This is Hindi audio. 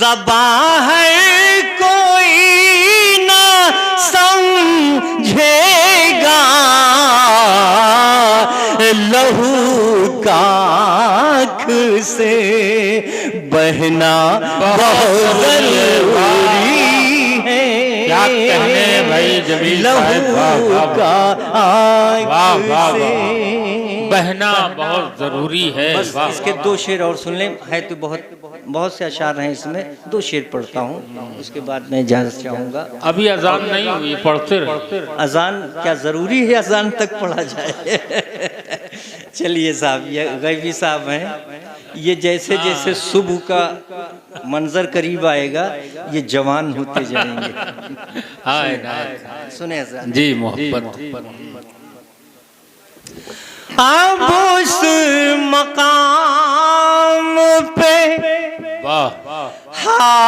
ज़बां है कोई ना समझेगा, लहू का आँख से बहना बहुत जरूरी है। क्या कहने भाई जमील साहब, लहू का आँख से बहना बहुत जरूरी है। बस इसके दो शेर और सुन लें, है तो बहुत से अशार हैं इसमें, दो शेर पढ़ता हूँ, उसके बाद मैं इजाज़त चाहूँगा। अभी अजान नहीं हुई, पढ़ते रहे। अजान क्या ज़रूरी है अजान तक पढ़ा जाए? चलिए साहब, ये गैबी साहब हैं, ये जैसे जैसे सुबह का मंजर करीब आएगा ये जवान होते जाएंगे। सुने अजान जी मोहब्बत। अब उस मकाम पे वाह हाजिर